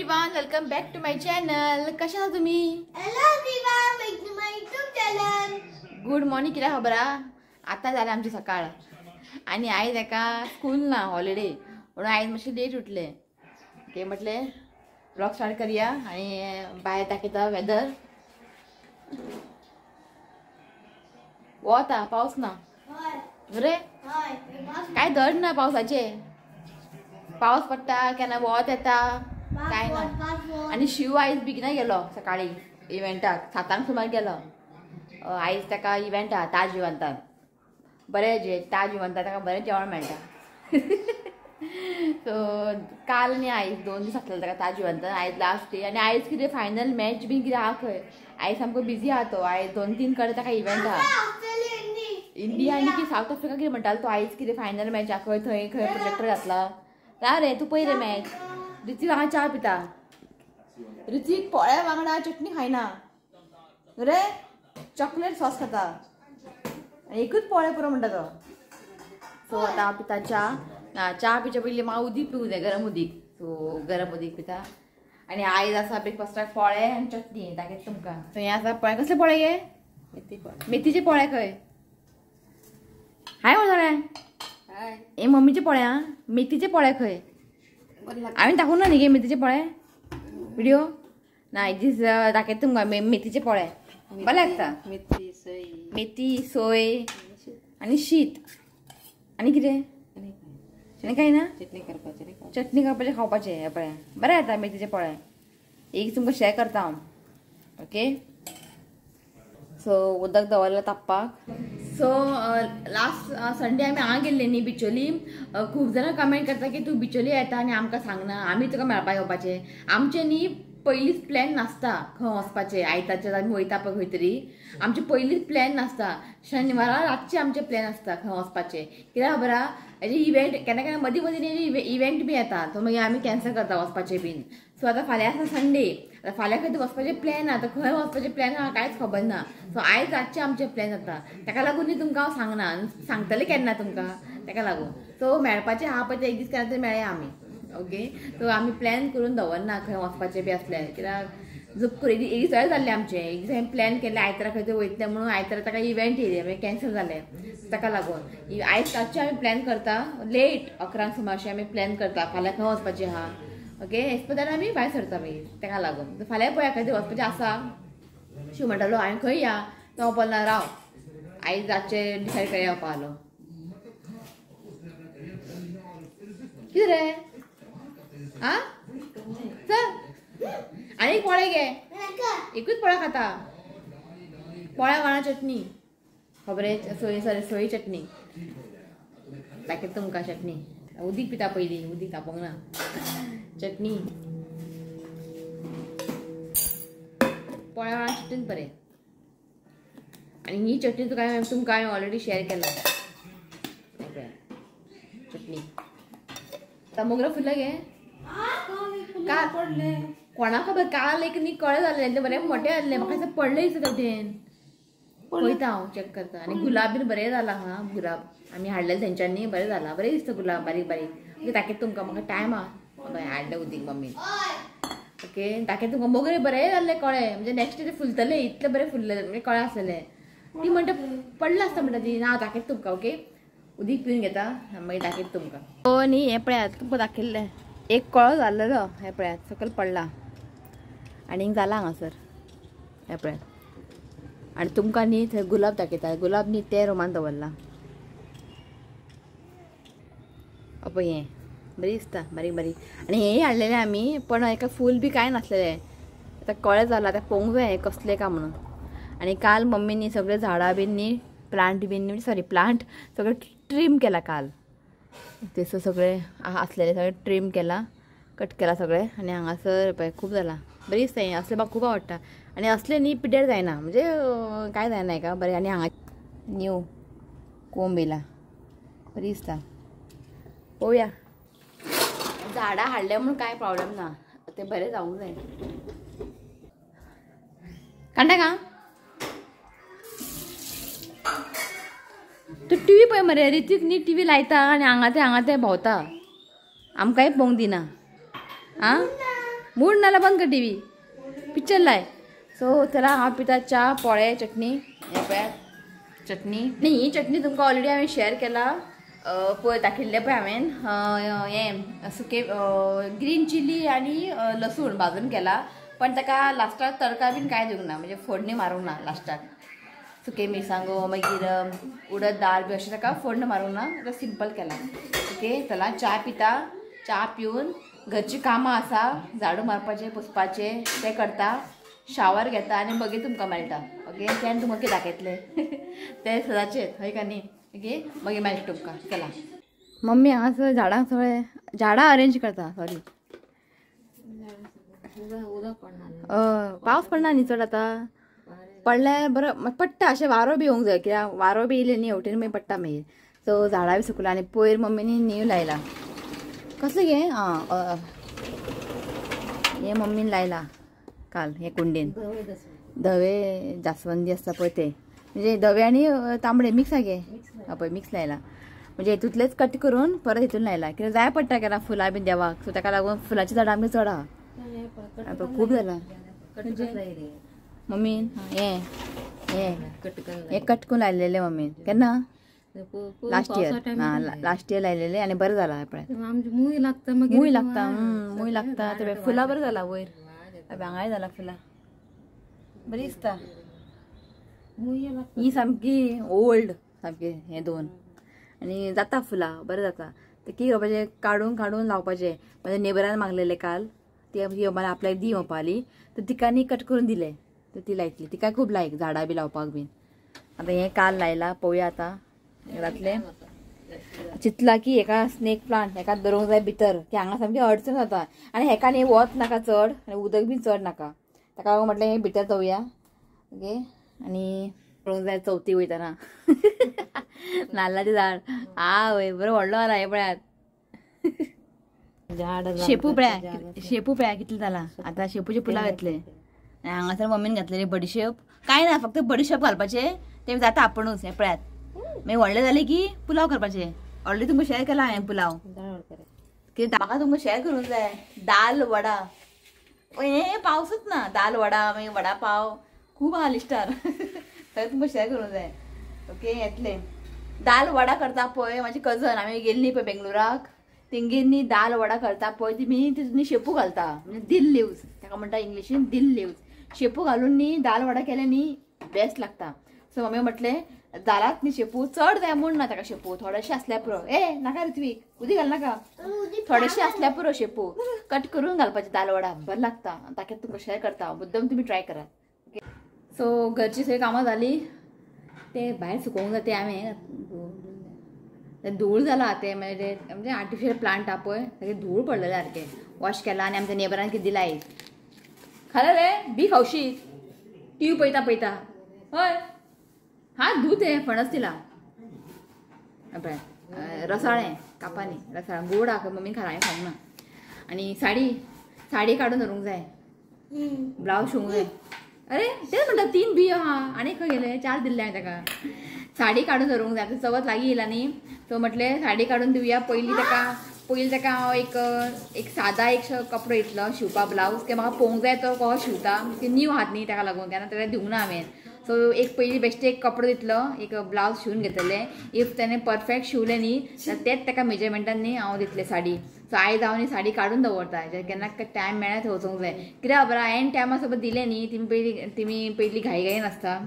Everyone, welcome back to my channel. कशा आहात तुम्ही? Hello everyone, welcome to my YouTube channel. Good morning. किती खबर? आता झालं आमची सकाळ आणि आई एका स्कूल ना हॉलिडे म्हणून आई मातशी लेट उठले. ते म्हटले ब्लॉग स्टार्ट करूया आणि बाहेर दाखवता वेदर. वता पाऊस ना रे, काय दड ना पावसाचे. पाऊस पडटा केन्ना वत येता काय ना. आणि शिव आयज बेगिना गेलो सकाळी इव्हेंटाक 7 सुमार गेलो. आयज ताका इव्हेंट आहा ताज इव्हेंटान. बरें ताज इव्हेंटान ताका बरें जेवण मेळटा. सो काल आनी आयज 2 दीस आसलेले ताका ताज इव्हेंटान. आयज लास्ट डे आनी आयज कितें फायनल मॅच बी कितें आहा खंय. आयज सामको बिजी आहा तो. आयज 2-3 कडेन ताका इव्हेंट आहा. इंडिया आनी की साऊथ आफ्रिका कितें म्हणटालो तो. आयज कितें फायनल मॅच आहा खंय थंय खंय प्रोजेक्टर घातला. रा रे तूं पळय रे मॅच. ऋतीक हांगा च्या पिता. ऋतीक पोळ्या वांगडा चटणी खायना रे, चॉकलेट सॉस खाता आनी एकूच पोळे पुरो म्हणटा तो. सो आतां हांव पिता च्या पिवचे पयलीं म्हाका उदीक पिवूं जाय, गरम उदीक. सो गरम उदीक पिता. आनी आयज आसा ब्रेकफास्टाक पोळे आनी चटणी. दाखयता तुमकां. सो हें आसा पोळे. कसले पोळे गे? मेथीचे पोळे खंय? हाय म्हणोन हे मम्मीचे पोळे आं. मेथीचे पोळे खंय? हांवें दाखोवना न्ही गे मेथीचे पोळे व्हिडिओ. ना दीस दाखयता तुमकां मेथीचे पोळे. बरें लागता. मेथी सोय आनी शीत आनी कितें आनी काय ना. चटणी करपाचें खावपाचें. हे पळय बरें येता मेथीचे पोळे. एक तुमकां शेअर करता हांव. ओके. सो उदक दवरलें तापपाक. सो लास्ट संडे आमी हांगा गेल्ले न्ही बिचोली. खूब जाणां कमेंट करता की तूं बिचोली येता आनी आमकां सांगना, आमी तुका मेळपाक येवपाचें. आमचें न्ही पयलींच प्लॅन नासता खंय वचपाचें. आयतारचें आमी वयता पळय खंय तरी. आमचें पयलींच प्लॅन नासता. शेनवारा रातचें आमचें प्लॅन आसता खंय वचपाचें. कित्याक खबर आहा हेजे इव्हेंट केन्ना केन्ना मदीं मदीं इव्हेंट बी येता. तो मागीर आमी कॅन्सल करता वचपाचें बीन. सो आतां फाल्यां आसा संडे. फाल्यां खंय वचपाचें प्लॅन आहा. खंय वचपाचें प्लॅन आहा कांयच खबर ना. सो आयज रातचें आमचें प्लॅन जाता. ताका लागून न्ही तुमकां हांव सांगना. सांगतलें केन्ना तुमकां ताका लागून. सो मेळपाचें आहा पळय तें एक दीस केन्ना तरी मेळया आमी. ओके. सो आमी प्लॅन करून दवरना खंय वचपाचें बी आसल्यार. कित्याक जप करून एक दीस जाल्लें आमचें. एक दीस हांवें प्लॅन केलें आयतारा खंय तरी वयतलें म्हणून. आयतारा ताका इव्हेंट येयलें मागीर कॅन्सल जालें. ताका लागून आयज रातचें आमी प्लॅन करता. लेट 11 सुमार अशें आमी प्लॅन करता. फाल्यां खंय वचपाचें आहा. ओके. एज पर दॅट आमी भायर सरता मागीर. ताका लागून फाल्यां पळया खंय तरी वचपाचें आसा. शिव म्हणटालो हांवें खंय या. तो बोलना राव आयज रातचें डिसायड करया वचपालो. कितें रे आं चल आनी पोळे घे. एकूच पोळा खाता. पोळ्या वांगडा चटणी. खबरे सोयी चटणी. दाखयता तुमकां चटणी. उदीक पिता पयलीं. उदीक तापोवंक ना. चटणी पोळ्या वांगडा चटणीच बरें. आनी ही चटणी तुमकां हांवें ऑलरेडी शेअर केला. चटणी मोगरा फुल्ला गे. काल पडले कोणा खबर. काल एक न्ही कळे जाल्ले बरें मोठे जाल्ले. म्हाका पडले दिसता तेवटेन. पळयता हांव चॅक करता. आनी गुलाब बीन बरें जाला. हा गुलाब आमी हाडलेले तेंच्यांनी बरें जाला. बरें दिसता गुलाब बारीक बारीक. दाखयता तुमकां. म्हाका टायम आहा. हय हाडलें उदीक मम्मीन. ओके. दाखयता तुमकां. मोगरे बरें जाल्ले कळे. म्हणजे नेक्स्ट डे फुलतले. इतले बरें फुलले म्हणजे कळे आसलेले. ती म्हणटा पडला आसता म्हणटा ती. हांव दाखयता तुमकां. ओके. उदीक पिवन घेता मागीर दाखयता तुमकां. हो न्ही हें पळयात तुमकां दाखयल्लें. एक कळो जाल्लो हें पळयात सकयल पडला. आनीक जाला हांगासर हें पळयात. आनी तुमकां न्ही थंय गुलाब दाखयता. गुलाब न्ही ते रुमान दवरला. पळय हें बरें दिसता बारीक बारीक. आनी हेंय हाडलेलें आमी पण हेका फूल बी कांय नासलेलें. आतां कळें जाला. आतां पळोवंक जाय कसलें काय म्हणून. आनी काल मम्मीनी सगळे झाडां बीन न्ही प्लांट बीन प्लांट सगळें ट्रीम केला काल. ते सगळे आसलेले सगळे ट्रीम केला. कट केला सगळें. आनी हांगासर पळय खूब जाला. बरें दिसता हें. असलें म्हाका खूब आवडटा. आनी असलें न्ही पिड्ड्यार जायना. म्हणजे कांय जायना हेका बरें. आनी हांगा न्यू कोंब येयला. बरी दिसता. पळोवया. झाडां हाडले म्हणून कांय प्रॉब्लेम ना. ते बरें जावंक जाय. कांडा का तू टीव्ही पळय मरे. ऋतीक न्ही टीव्ही लायता आनी हांगा ते भोंवता. आमकांय पळोवंक दिना. आं मूड नाला बंद कर टीव्ही पिक्चर लाय. सो त्याला हा पिता च्या पोळे चटणी हे पळय चटणी न्ही ही चटणी तुमकां ऑलरेडी हांवें शेअर केला पळय दाखयल्लें पळय हांवें हें सुके ग्रीन चिली आनी लसूण भाजून केला पण ताका लास्टाक तडका बीन कांय दिवंक ना म्हणजे फोडणी मारूंक ना लास्टाक सुके मिरसांगो मागीर उडद दाळ बी अशें ताका फोडणी मारूंक ना ताका सिंपल केला. ओके चला च्या पिता च्या पिवन घरची कामां आसा झाडू मारपाचें पुसपाचें तें करता शावर घेता आनी मागीर तुमकां मेळटा. ओके तें तुमकां कितें दाखयतलें तें सदांचें हय का न्ही. ओके मागीर मेळटा तुमकां. चला मम्मी हांगासर झाडांक सगळें झाडां अरेंज करता. सॉरी पावस पडना न्ही चड आतां पडल्यार बरो पडटा अशें वारो बी येवंक जाय कित्याक वारो बी येयले न्ही हेवटेन मागीर पडटा मागीर. सो झाडां बी सुकला आनी पयर मम्मीनी नीव लायला कसलें गे हें मम्मीन लायला काल हे कुंडेन धवे जास्वंदी आसता पळय ते म्हणजे धवे आनी तांबडे मिक्स आगे पळय मिक्स लायला म्हणजे हितूंतलेच कट करून परत हितून लायला कित्याक जाय पडटा केन्ना फुलां बीन देवाक. सो ताका लागून फुलांची झाडां आमगे चड आहा खूब जाला मम्मीन हे कट करून लायलेले मम्मीन केन्ना लास्ट इयर लायलेले आनी बरें जाला पळय मूय लागता ते फुलां बरें जाला वयर हांगाय जाला फुलां बरी दिसता. ही सामकी ओल्ड सामकी हे दोन आनी जाता फुलां बरें जाता. ते कितें करपाचें काडून लावपाचें म्हाज्या नेबरान मागलेले काल ती मला आपल्याक दी म्हणपाली तर तिका न्ही कट करून दिले तर ती लायतली तिका खूब लायक झाडां बी लावपाक बीन. आतां हें काल लायला पळोवया आतां घरांतलें चिंतला की हेका स्नेक प्लांट हेका दवरूंक जाय भितर की हांगा सामकी अडचण जाता आनी हेका न्ही वत नाका चड आनी उदक बीन चड नाका ताका लागून म्हटलें हें भितर दवरुया. ओके आनी पळोवंक जाय चवथीक वयताना नाल्लाचें झाड वय बरो व्हडलो जाला हे पळयात शेपू पळया कितले जाला. आतां शेपूचे पुलाव येतले हांगासर मम्मीन घातलेली बडीशेप कांय ना फक्त बडीशेप घालपाचे ते जाता आपुणूच हे पळयात मागीर व्हडले जाले की पुलाव करपाचे. ऑलरेडी तुमकां शेअर केला हांवें पुलाव कित्याक म्हाका तुमकां शेअर करूंक जाय. दाल वडा हे पावसूच ना दाल वडा मागीर वडा पाव खूब आहा लिस्टार थंय तुमकां शेअर करूंक जाय. ओके येतले दाल वडा करता पळय म्हाजी कजन आमी गेल्ली पळय बेंगलोराक तेंगेर न्ही दाल वडा करता पळय ती तितून शेपू घालता म्हणजे दिल लिव्स ताका म्हणटा इंग्लिशीन दिल लिव्स शेपू घालून न्ही दाल वडा केले न्ही बेस्ट लागता. सो मम्मी म्हटलें दालाक न्ही शेपू चड जाय म्हूण ना ताका शेपू थोडेशे आसल्यार पुरो नाका ऋत्वीक उदी घाल नाका थोडेशे आसल्यार पुरो शेपू कट करून घालपाचे दाल वडा बरें लागता ताका तुमकां शेअर करता मुद्दम तुमी ट्राय करात. ओके सो घरची सगळी कामां जाली ते भायर सुकोवंक जाय ते हांवें धूळ जाला ते म्हणजे आर्टिफिशियल प्लांट हा पळय सगळे धूळ पडलेले सारके वॉश केला आनी आमच्या नेबरान कितें दिला खाला रे बी खावशी टीव्ही पळयता हय हा धू ते फणस दिला पळय रसाळें कापांनी रसाळें गोड आहा मम्मी खाला हांवें खावंक ना. आनी साडी काडून दवरूंक जाय ब्लावज शिवूंक जाय. अरे तेच म्हणटा 3 बियो आहा आनी खंय गेले 4 दिल्ले हांवें ताका. साडी काडून दवरूंक जाय चवथ लागीं येयला न्ही सो म्हटलें साडी काडून दिवया. पयलीं ताका हांव एक सादा कपडो येतलो शिवपा ब्लावज ते म्हाका पळोवंक जाय तो कसो शिवता ते नीव आहात न्ही ताका लागून केन्ना ताका दिवंक ना हांवें. सो एक पयलीं बेश्टे एक कपडो दितलो एक ब्लावज शिवून घेतले इफ ताणें परफेक्ट शिवलें न्ही जाल्यार तेच ताका मेजरमेंटान न्ही हांव दितलें साडी. सो आयज हांव न्ही साडी काडून दवरता केन्ना टायम मेळ्ळ्यार थंय वचूंक जाय कित्याक खबर एन टायमा सोबत दिलें न्ही तिमी पयलीं घाईन आसता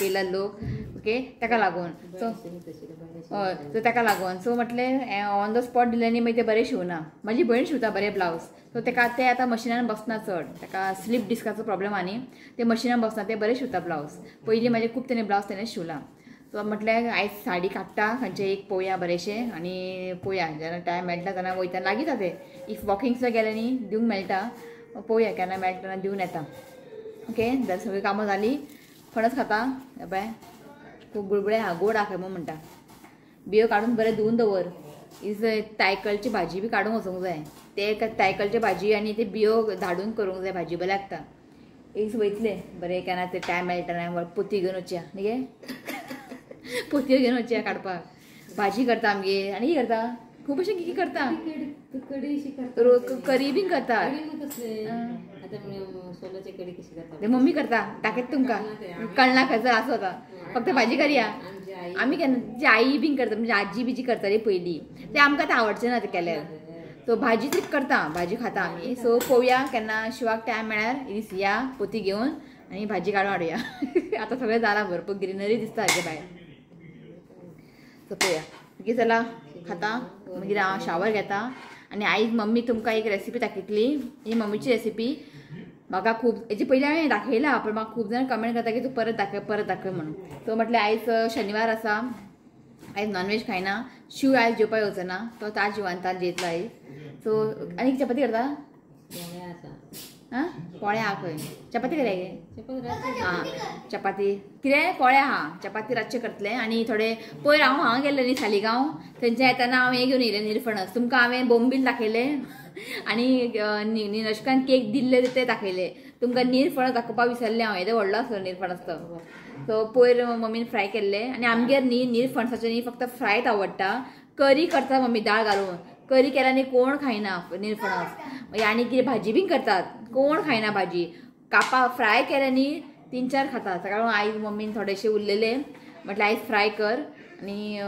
पयला लोक. ओके ताका लागून हय सो ताका लागून सो म्हटलें ऑन द स्पॉट दिलें न्ही मागीर तें बरें शिवना. म्हाजी भयण शिवता बरें ब्लावज सो ताका तें आतां मशिनान बसना चड ताका स्लीप डिस्काचो प्रॉब्लेम आहा न्ही ते मशिनान बसना तें बरें शिवता ब्लावज. पयलीं म्हाजे खूब तेणें ब्लावज तेणें शिवला. सो म्हटलें आयज साडी काडटा खंयचें एक पळोवया बरेंशें आनी पळोवया जेन्ना टायम मेळटा तेन्ना वयता लागींच तें इफ वॉकिंग सुद्दां गेलें न्ही दिवंक मेळटा पळोवया केन्ना मेळटा तेन्ना दिवन येता. ओके जर सगळीं कामां जालीं फणस खाता पळय खूब बुळबुळे आहा गोड आहा म्हूण म्हणटा. बियो काडून बरें धुवन दवर. इज तायकळची भाजी बी काडूंक वचूंक जाय ते तायकळची भाजी आनी ते बियो धाडून करूंक जाय भाजी बरें लागता. एक वयतले बरें केन्ना ते टायम मेळटा ना पोती घेवन वचया न्ही गे पोतयो घेवन वचया काडपाक भाजी करता आमगे आनी कितें करता खूप अशें कितें करता कडी अशी करता करी बीन करता आता सोलाची कडी कशी करता ते मम्मी करता दाखयत तुमकां कळना खंयसर असं होता फक्त भाजी करया आमी केन्ना जी आई बीन करता म्हणजे आजी बिजी करताली पयलीं ते आमकां ते आवडचें ना ते केल्यार सो भाजी तरी करता भाजी खाता आमी सो पळोवया केन्ना शिवाक टायम मेळ्यार या पोती घेवन आनी भाजी काडून हाडुया आतां सगळें जालां भरपूर ग्रिनरी दिसता हाजे भायर सो पळोवया मागीर चला खाता मागीर हांव शावर घेता आनी आयज मम्मी तुमकां एक रेसिपी दाखयतली ही मम्मीची रेसिपी म्हाका खूब हेची पयलीं हांवें दाखयला पण म्हाका खूब जाण कमेंट करता की तूं परत दाखय म्हणून सो म्हटलें आयज शनिवार आसा आयज नॉनवेज खायना शिव आयज जेवपाक येवचो ना तो ताज जिवांतान जेयतलो आयज सो आनी चपाती करता हां पोळ्या आहा खंय चपाती करया गे हां चपाती कितें पोळ्या आहा चपाती रातचे करतले आनी थोडे पयर हांव गेल्लें न्ही सालिगांव थंयच्या येताना हांव हें घेवन येयलें निरफणस तुमकां हांवें बोंबील दाखयले आनी नशकान केक दिल्ले ते दाखयले तुमकां निरफणस दाखोवपाक विसरलें हांव येदो व्हडलो आसलो निरफणस तो सो पयर मम्मीन फ्राय केल्ले आनी आमगेर न्ही निरफणसाचें न्ही फक्त फ्रायच आवडटा करी करता मम्मी दाळ घालून करी केल्यार न्ही कोण खायना निरफणस मागीर आनी कितें भाजी बीन करतात कोण खायना भाजी कापा फ्राय केल्या न्ही 3-4 खाता सकाळीं आयज मम्मीन थोडेशे उरलेले म्हटल्यार आयज फ्राय कर आनी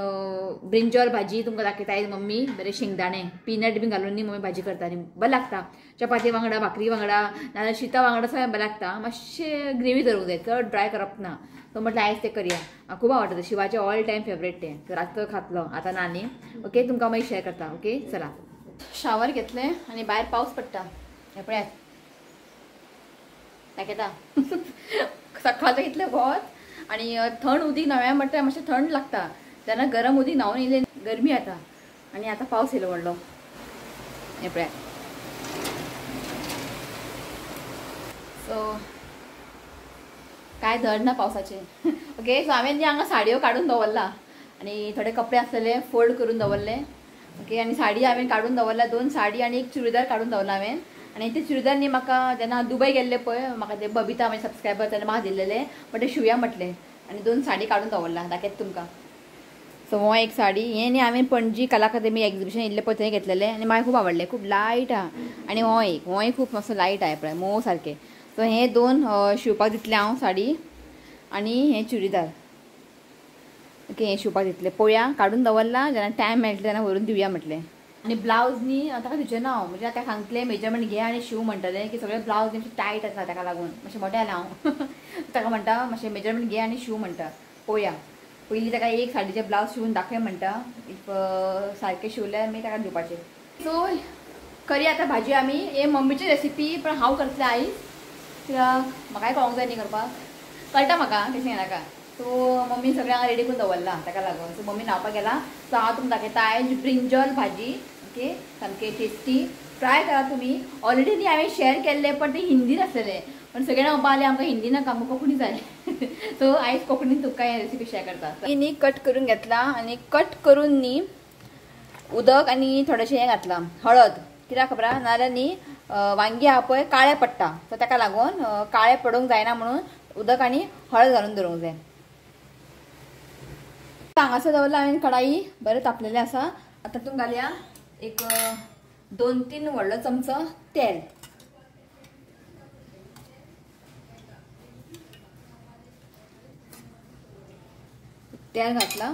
ब्रिंजॉल भाजी तुमकां दाखयता आयज मम्मी बरें शेंगदाणे पीनट बीन घालून न्ही मम्मी भाजी करता आनी बरें लागता चपाती वांगडा भाकरी वांगडा नाजाल्यार शिता वांगडा सगळें बरें लागता मातशें ग्रेवी धरूंक जाय चड ड्राय करप ना सो म्हटल्यार आयज तें करया म्हाका खूब आवडटा शिवाचें ऑल टायम फेवरेट तें तर आज तो खातलो आतां ना न्ही ओके तुमकां मागीर शेअर करता ओके चला शावर घेतलें आनी भायर पावस पडटा हें पळयात दाखयता सकाळचें इतलें वत आनी थंड उदीक न्हांव्या म्हणटा मातशें थंड लागता जेन्ना गरम उदीक न्हांवन येयलें गरमी जाता आनी आतां पावस येयलो व्हडलो हें पळयात सो काय धड ना पावसाचें ओके सो हांवें न्ही हांगा साडयो काडून दवरला आनी थोडे कपडे आसलेले फोल्ड करून दवरले ओके आनी साडी हांवें काडून दवरला 2 साडी आनी एक चुडीदार काडून दवरला हांवें आनी ते चुडीदार न्ही म्हाका जेन्ना दुबय गेल्ले पळय म्हाका ते बबिता म्हजे सबस्क्रायबर तेन्ना म्हाका दिल्लेले बट ते शिवया म्हटलें आनी 2 साडी काडून दवरला दाखयत तुमकां सो हो एक साडी हें न्ही हांवें पणजी कला अकादेमी एक्झिबिशन येयल्लें पळय थंय घेतलेलें आनी म्हाका खूब आवडलें खूब लायट आहा आनी होय खूब मातसो लायट आहा पळय मोव सारकें सो हे 2 शिवपाक दितले हांव साडी आनी हें चुडीदार ओके हें शिवपाक दितलें पळोवया काडून दवरला जेन्ना टायम मेळटलो तेन्ना व्हरून दिवया म्हटलें आनी ब्लावज न्ही ताका दिवचें ना हांव म्हणजे आतां सांगतलें मेजरमेंट घे आनी शिव म्हणटलें की सगळे ब्लावज न्ही टायट आसा ताका लागून मातशें मोठें जालें हांव ताका म्हणटा मातशें मेजरमेंट घे आनी शिव म्हणटा पळोवया पयलीं ताका एक साडीचे ब्लावज शिवून दाखय म्हणटा इफ सारकें शिवल्यार मागीर ताका दिवपाचें सो करी आतां भाजी आमी हे मम्मीची रेसिपी पण हांव करतलें आयज कित्याक म्हाकाय कळोंक जाय न्ही करपाक कळटा म्हाका तशें नाका सो मम्मी सगळ्यांक रेडी करून दवरला ताका लागून सो मम्मी न्हांवपाक गेला सो हांव तुमकां दाखयता आयज ब्रिंजॉल भाजी ओके सामकें टेस्टी ट्राय करा तुमी ऑलरेडी न्ही हांवें शेअर केल्लें पण तें हिंदीन आसलेलें पण सगळे जाणां आले आमकां हिंदी नाका आमकां कोंकणी जाय सो आयज कोंकणीन तुमकां हें रेसिपी शेअर करता न्ही कट करून घेतला आनी कट करून न्ही उदक आनी थोडेशें हें घातलां हळद कित्याक खबर आहा नाजाल्यार न्ही वांगी आहा पळय काळें पडटा सो ताका लागून काळें पडूंक जायना म्हणून उदक आनी हळद घालून दवरूंक जाय हांगासर दवरला हांवें कढाई बरें तापलेलें आसा आतां तातूंत घालया एक 2-3 व्हडलो चमचो तेल तेल घातला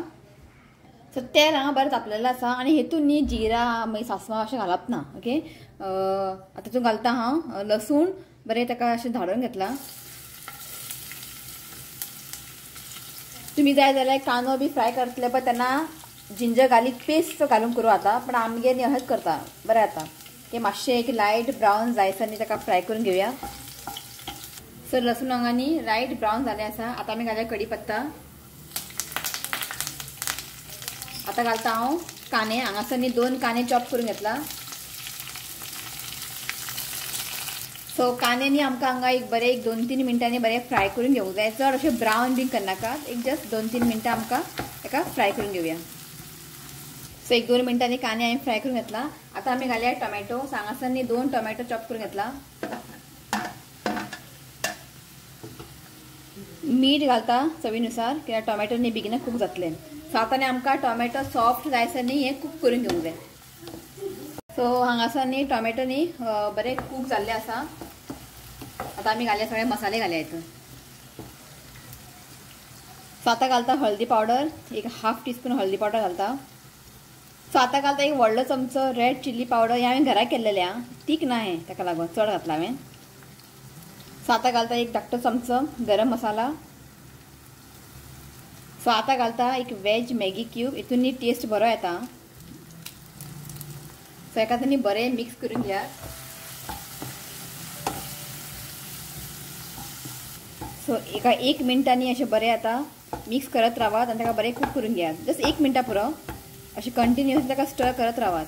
सो तेल हांगा बरें तापलेलें आसा आनी हेतून न्ही जिरा मागीर सासवां अशें घालप ना ओके आतां तातूंत घालता हांव लसूण बरें ताका अशें धाडून घेतला तुम्ही जाय जाल्यार कांदो बी फ्राय करतले पण तेन्ना जिंजर गार्लिक पेस्ट घालून करूं आता पण आमगे न्ही अशेंच करता बरें आता ते मातशें एक लायट ब्रावन जायसर न्ही ताका फ्राय करून घेवया सो लसूण हांगा न्ही लायट ब्रावन जालें आसा आतां आमी घालया कढीपत्ता आतां घालता हांव कांदे हांगासर न्ही 2 कांदे चॉप करून घेतला सो कांदे न्ही आमकां हांगा एक बरें 2-3 मिनटांनी बरें फ्राय करून घेवंक जाय चड अशें ब्रावन बीन करनाकात एक जस्ट 2-3 मिनटां आमकां ताका फ्राय करून घेवया सो 1-2 मिनटांनी कांदे हांवें फ्राय करून घेतला आतां आमी घालया टोमॅटो हांगासर न्ही 2 टोमॅटो चॉप करून घेतला मीठ घालता चवीनुसार कित्याक टोमॅटो न्ही बेगीन कूक जातले सो आतां न्ही आमकां टोमॅटो सॉफ्ट जायसर न्ही हें कूक करून घेवंक जाय सो हांगासर न्ही टोमॅटो न्ही बरे कूक जाल्ले आसा. आता आमी घालया सगळे मसाले घालया हितून. सो आतां घालता हळदी पावडर, एक 1/2 टीस्पून हळदी पावडर घालता. सो आतां घालता एक व्हडलो चमचो रेड चिली पावडर. हे हांवें घरा केल्लेले आं, तीख ना हें, ताका लागून चड घातला हांवें. सो आतां घालता एक धाकटो चमचो गरम मसाला. सो आतां घालता एक वेज मॅगी क्यूब. हितून न्ही टेस्ट बरो येता. सो एका न्ही बरें मिक्स करून घ्या. सो एका 1 मिनटांनी अशें बरें आतां मिक्स करत रावात आनी ताका बरें कूक करून घेयात. जस्ट 1 मिनटा पुरो अशें कंटिन्युअसली ताका स्टर करत रावात.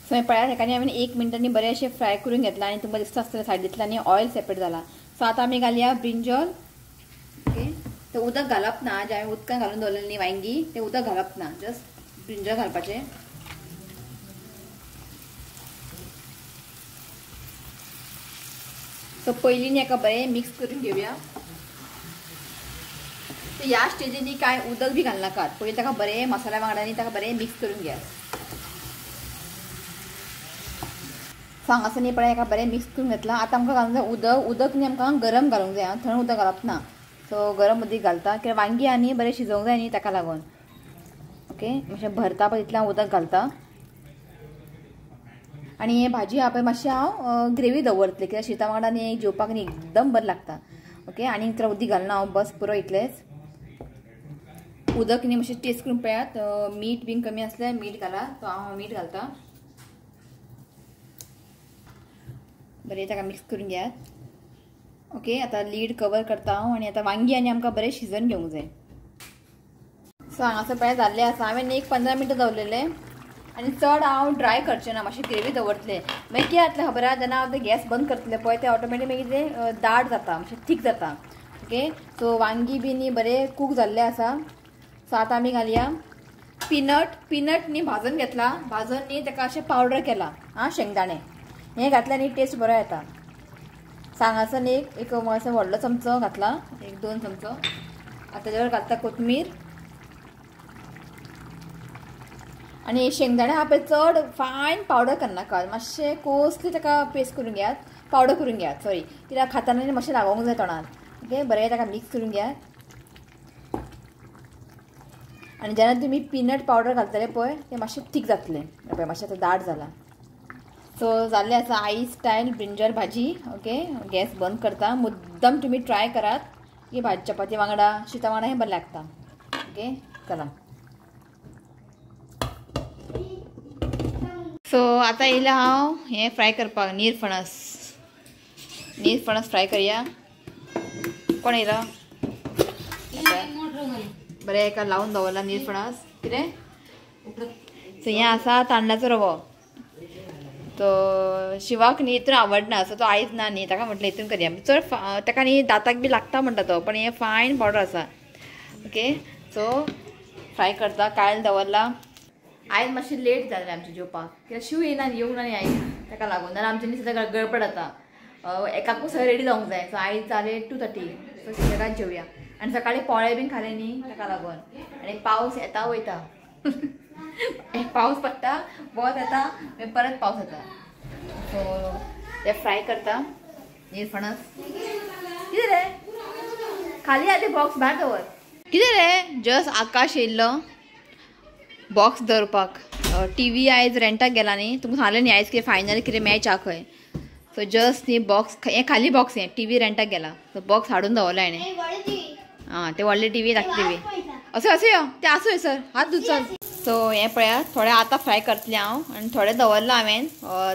सो पळयात हेका हांवें 1 मिनटांनी बरें अशें फ्राय करून घेतला आनी तुमकां दिसता आसतलें सायडींतल्यान ऑयल सेपरेट जाला. सो आतां आमी घालया ब्रिंजॉल. ओके, तें उदक घालप ना. जें हांवें उदकान घालून दवरलेलें न्ही वांयगी, तें उदक घालप ना. जस्ट ब्रिंजॉल घालपाचें. सो पयलीं न्ही हेका बरें मिक्स करून घेवया. सो ह्या स्टेजीनी कांय उदक बी घालनाकात. पयलीं ताका बरें मसाल्या वांगडा ताका बरें मिक्स करून घेयात. सो हांगासर न्ही पळय हेका बरें मिक्स करून घेतलां. आतां आमकां घालूंक जाय उदक. उदक न्ही आमकां गरम घालूंक जाय, थंड उदक घालप ना. सो गरम उदक घालता कित्याक वांगी आनी बरें शिजोवंक जाय न्ही ताका लागून. ओके, मातशें भरता पळय तितलें उदक घालता. आनी हे भाजी आहा पळय मातशें हांव ग्रेवी दवरतलें कित्याक शीता वांगडा न्ही जेवपाक न्ही एकदम बरें लागता. ओके, आनी चड उदीक घालना हांव, बस पुरो इतलेंच. उदक न्ही मातशें टेस्ट करून पळयात. मीठ बीन कमी आसल्यार मीठ घाला. सो हांव मीठ घालता. बरें ताका मिक्स करून घेयात. ओके, आतां लीड कवर करता हांव आनी आतां वांगी आनी आमकां बरें शिजोवन घेवंक जाय. सो हांगासर पळय जाल्लें आसा. हांवें एक 15 मिनटां दवरलेलें आनी चड हांव ड्राय करचें ना, मातशें ग्रेवी दवरतलें. मागीर कितें जातलें खबर आहा, जेन्ना हांव तें गॅस बंद करतलें पळय तें ऑटोमॅटीक मागीर तें दाट जाता, मातशें थीक जाता. ओके, सो वांगी बी न्ही बरें कूक जाल्लें आसा. सो आतां आमी घालया पीनट न्ही भाजून घेतला. भाजून न्ही ताका अशें पावडर केला आं शेंगदाणे. हें घातल्यार न्ही टेस्ट बरो येता. हांगासर न्ही एक असो व्हडलो चमचो घातला, 1-2 चमचो. आतां ताजेर घालता कोथमीर. आनी शेंगदाणे आहा पळय चड फायन पावडर करनाकात, मातशें कोसली ताका पेस्ट करून घेयात, पावडर करून घेयात सॉरी, कित्याक खाताना मातशें लागोंक जाय तोंडार. ओके, बरें ताका मिक्स करून घेयात. आनी जेन्ना तुमी पीनट पावडर घालतले पळय तें मातशें थीक जातलें. पळय मातशें आतां दाट जाला. सो जाल्लें आसा आई स्टायल ब्रिंजॉल भाजी. ओके, गॅस बंद करता. मुद्दम तुमी ट्राय करात की भाजी चपाती वांगडा शीता वांगडा हें बरें लागता. ओके, चला. सो आतां येयलें हांव हें फ्राय करपाक. निरफणस फ्राय करया. कोण येयला बरें एका लावन दवरला निरफणस. कितें सो हें आसा तांदळाचो रवो. तो शिवाक न्ही हितून आवडना, सो तो आयज ना न्ही ताका म्हटलें हितून करया. चड ताका न्ही दाताक बी लागता म्हणटा तो, पण हें फायन पावडर आसा. ओके, सो फ्राय करता. कायल दवरला. आयज मातशें लेट जालें आमचें जेवपाक कित्याक शिव येयना येवंक ना न्ही आयज ताका लागून. नाल्यार आमचें न्ही सद्या गडबड जाता. एकाकूच सगळें रेडी जावंक जाय. सो आयज जालें 2:30. सो सुशेगाद जेवया. आनी सकाळीं पोळे बीन खालें न्ही ताका लागून. आनी पावस येता वयता. पावस पडटा, वत येता, मागीर परत पावस येता. सो ते फ्राय करता निरफणस. कितें रे खाली आतां बॉक्स भायर दवर. कितें रे जस्ट आकाश येयल्लो बॉक्स दवरपाक. टीव्ही आयज रेंटाक गेला न्ही, तुमकां सांगलें न्ही आयज कितें फायनल कितें मॅच आहा खंय. सो जस्ट न्ही बॉक्स हें खाली बॉक्स हें टीव्ही रेंटाक गेला. सो बॉक्स हाडून दवरला हेणें. हां, ते व्हडले टीव्ही धाकटी टीव्ही. असो असो यो ते आसूं सर हात धुव चल. सो हें पळयात थोडें आतां फ्राय करतलें हांव आनी थोडें दवरलां हांवें.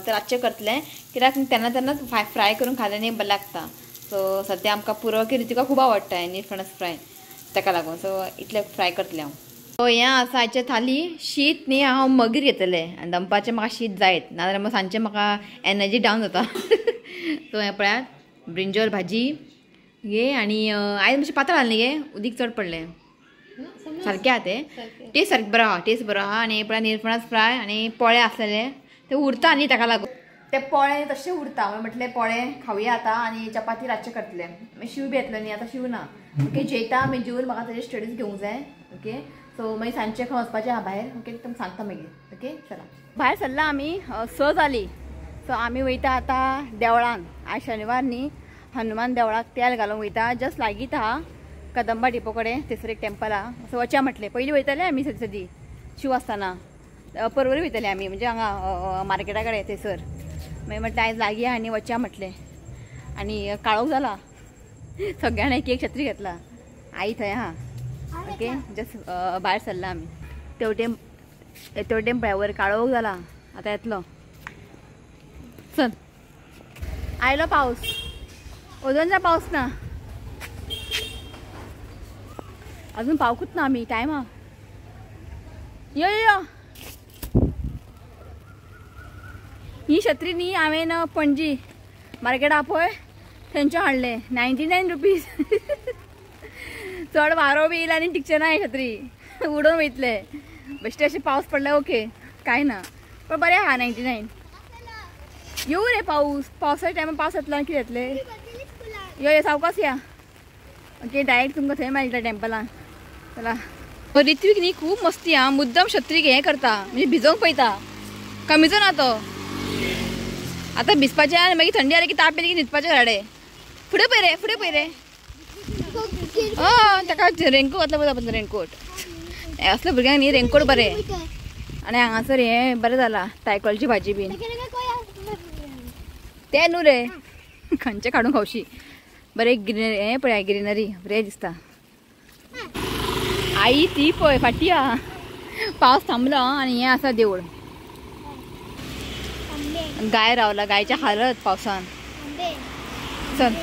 तर रातचें करतलें कित्याक तेन्ना तेन्नाच फ्राय करून खालें न्ही बरें लागता. सो सद्या आमकां पुरो की रितीका खूब आवडटा हें निरफणस फ्राय ताका लागून. सो इतलें फ्राय करतलें हांव. सो हें आसा हाचे थाली. शीत न्ही हांव मगीर घेतलें आनी दनपारचें म्हाका शीत जायत, नाजाल्यार मागीर सांजचें म्हाका एनर्जी डावन जाता. सो हें पळयात ब्रिंजॉल भाजी घे. आनी आयज मातशें पातळ जालें न्ही गे, उदीक चड पडलें. सारकें आहा तें टेस्ट सारकें बरो आहा, टेस्ट बरो आहा. आनी पळय निरफणस फ्राय आनी पोळे आसलेले ते उरता न्ही ताका लागून ते पोळे तशें उरता. हांवें म्हटलें पोळे खावया आतां आनी चपाती रातचें करतलें. मागीर शिव बी येतलो न्ही, आतां शिव ना. ओके, जेयता मागीर जेवन म्हाका तेजे स्टडीज घेवंक जाय. ओके. सो मागीर सांजचे खंय वचपाचें आहा भायर. ओके तुमकां सांगता मागीर. ओके चला भायर सरला आमी 6 जाली. सो आमी वयता आतां देवळान. आज शनिवार न्ही, हनुमान देवळाक तेल घालूंक वयता. जस्ट लागीत आहा कदंबा डिपो कडेन. थंयसर एक टेंपल आहा. सो वचया म्हटलें. पयलीं वयताले आमी सदी शिव आसतना परवरी वयताले आमी म्हणजे हांगा मार्केटा कडेन थंयसर. मागीर म्हटलें आयज लागीं आनी वचया म्हटलें. आनी काळोख जाला. सगळ्यांनी एक एक छत्री घेतला. आई थंय आहा. ओके जस्ट भायर सरला आमी. तेवटेन पळय काळोख जाला. आतां येतलो. चल आयलो पावस. ओदोनचा पावस ना अजून. पावकूच ना आमी. टायम हा. यो यो ही छत्री न्ही हांवें पणजी मार्केट आहा पळय थंयच्यो हाडले. 99 रुपीज. चड वारो बी येयला आनी टिकचे ना ही छत्री. उडोवन वयतले. बेश्टे अशें पावस पडल्यार ओके कांय ना. पण बरें आहा 99. येऊ रे पाऊस. पावसाच्या टायमार पावस येतलो आनी कितें येतलें. यो यो सावकास या. ओके डायरेक्ट तुमकां थंय मेळटलें टेंपलान. चला. रित्वीक न्ही खूब मस्ती हा. मुद्दम छत्रीक हें करता म्हणजे भिजोवंक पळयता. कमीचो ना तो. आतां भिजपाचें आनी मागीर थंडी जाली की ताप येली की न्हिदपाचें घराडे. फुडें पळय रे फुडें पळय रे. ताका रेनकोट घातलो पळय. रेनकोट असल्या भुरग्यांक न्ही रेनकोट बरें. आनी हांगासर हें बरें जाला तायकॉलची भाजी बीन. तें न्हू रे खंयचें काडून खावशी. बरें ग्रीनरी हें पळय ग्रीनरी बरें दिसता. आई ती पळय फाटी आहा. पावस थांबलो आनी हें आसा देवूळ. गाय रावला. गायच्या हालत पावसान. चल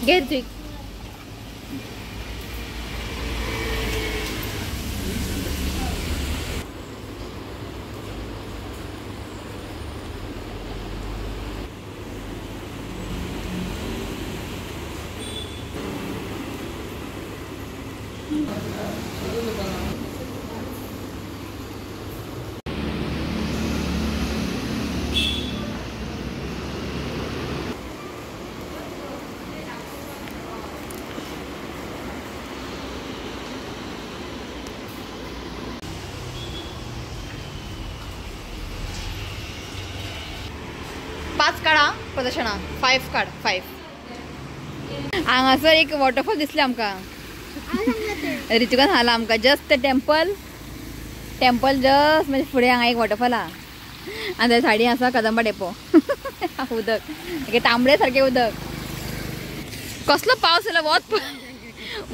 घे तू. पाच काढा प्रदर्शना. 5 काढ. 5. हांगासर एक वॉटरफॉल दिसले आमकां. रितुकान हाला आमकां जस्ट ते टेंपल जस्ट म्हणजे फुडें हांगा एक वॉटरफॉल आहा. आनी त्या सायडीन आसा कदंबा डेपो. उदक तांबडे सारकें उदक. कसलो पावस येयलो.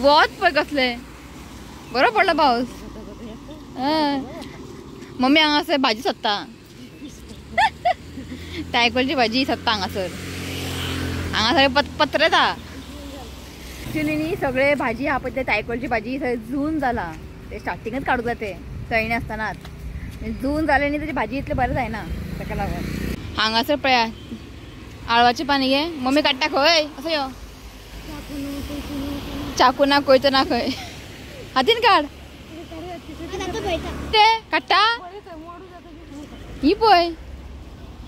वोत पळय कसले. बरो पडलो पावस. मम्मी हांगासर भाजी सोदता. तायकॉलची भाजी सोदता हांगासर. हांगासर पत्र येता. एक्चुली न्ही सगळे भाजी आहा पळय ते तायकॉलची भाजी थंय जून जाला. ते स्टार्टिंगच काडूंक जाय ते चयणे आसतनाच. जून जालें न्ही तेजी भाजी इतलें बरें जायना. ताका लागून हांगासर पळया आळवाची पानी घे. मम्मी काडटा खंय. असो यो चाकू ना कोयतो ना खंय. हातीन काड. ते काडटा ही पळय.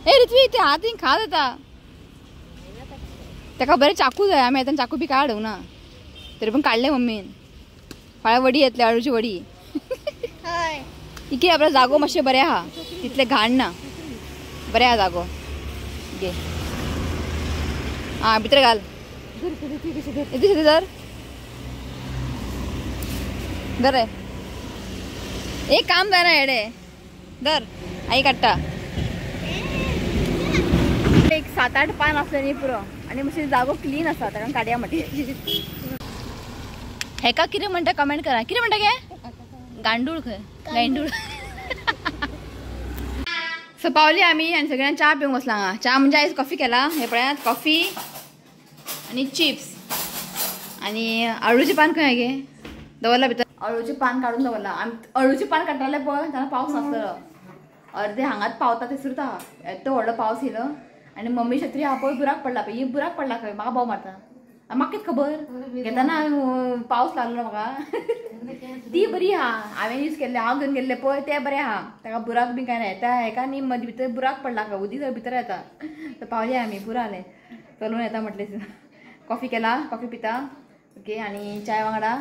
ए रित्वी ते हातीन खा जाता. ताका बरें चाकू जाय. आमी येताना चाकू बी काडूंक ना. तरी पण काडले मम्मीन. फाल्यां वडी येतली आळूची वडी. इके आपलो जागो मातशें बरें आहा. तितलें घाण ना. बरें आहा जागो. घे आं भितर घाल. धर रे. एक काम जायना हेडे. धर आई काडटा. एक 7-8 पान असले न्ही पुरो. आनी मातशें जागो क्लीन आसा ताका काडया म्हटलें. हेका कितें म्हणटा कमेंट करा. कितें म्हणटा गे. गांडूळ खंय गांडूळ. सो पावली आमी आनी सगळ्यांनी च्या पिवंक बसला हांगा. च्या म्हणजे आयज कॉफी केला. हे पळयात कॉफी आनी चिप्स आनी अळूचें पान खंय गे दवरला भितर. अळूचें पान काडून दवरला. आमी अळूचें पान काडटाले पळय तेन्ना पावस नासलो. अर्दे हांगाच पावता थंयसरूच आहा. येदो व्हडलो पावस येयलो आनी मम्मी छत्री आहा पळय बुराक पडला पळय. ही बुराक पडला खंय म्हाका भाव मारता. म्हाका कितें खबर. घेताना पावस लागलो म्हाका. ती बरी आहा. हांवें यूज केल्ले हांव घेवन गेल्ले पळय ते बरें आहा. ताका बुराक बी कांय ना. येता हेका न्ही मदीं भितर बुराक पडला खंय उदीक जर भितर येता. तर पावले आमी पुरो जालें. चलून येता म्हटलें. कॉफी केला. कॉफी पिता. ओके आनी चाय वांगडा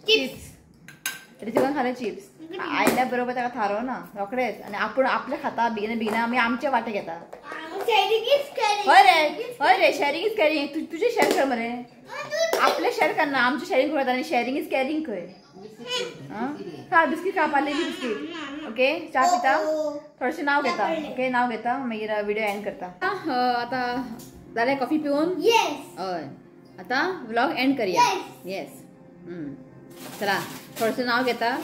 चिप्स ऋतिकान खाले चिप्स आयल्या बरोबर ताका थारो ना रोकडेच आणि आपण आपले खाता बिना आम्ही आमचे वाटे घेता हय रे शेअरिंग इज कॅरिंग तुझे शेअर कर मरे आपले शेअर कर ना आमचे शेअरिंग करता आणि शेअरिंग इज कॅरिंग खंय खा बिस्कीट खा पार्लेजी बिस्कीट ओके चा पिता थोडेशें नाव घेता ओके नाव घेता मागीर व्हिडिओ एंड करता आता जालें कॉफी पिवन हय आता व्लॉग एंड करूया येस चला थोडेशें नाव घेता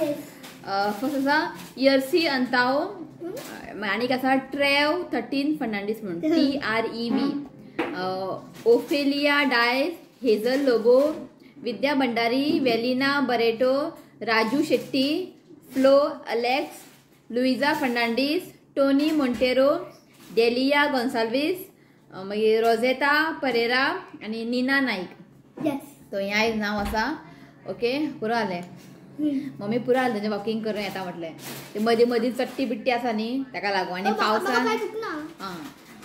फर्स्ट आसा यर्सी अंताओ आनीक आसा ट्रेव 13 फर्नांडीस म्हणून TREV ओफेलिया डायस हेझल लोबो विद्या भंडारी वेलिना बरेटो राजू शेट्टी फ्लो अलेक्स लुइजा फर्नांडीस टोनी मोंटेरो डेलिया गोन्साल्वीस मागीर रोजेटा परेरा आनी नीना नाईक तो हें आयज नांव आसा ओके पुरो जालें मम्मी पुरो जालें तेजें वॉकिंग करून येता म्हटलें ते मदीं मदीं चट्टी बिट्टी आसा न्ही ताका लागून आनी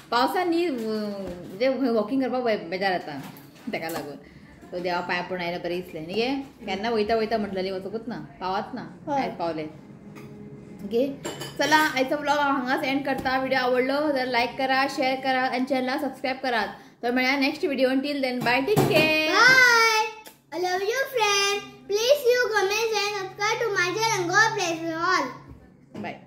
पावसान न्ही म्हणजे वॉकिंग करपाक बेजार येता ताका लागून तो देवा पांय पडून आयलें बरें दिसलें न्ही गे केन्ना वयता म्हणटलें वचकूच ना पावत ना आयज पावलें ओके चला आयचो ब्लॉग हांगाच एंड करता व्हिडिओ आवडलो जाल्यार लायक करा शेअर करा आनी चॅनलाक सबस्क्रायब करात तर मेळया next video till then bye take care I love you friend. Please you comment and subscribe to my channel. God bless you all. Bye.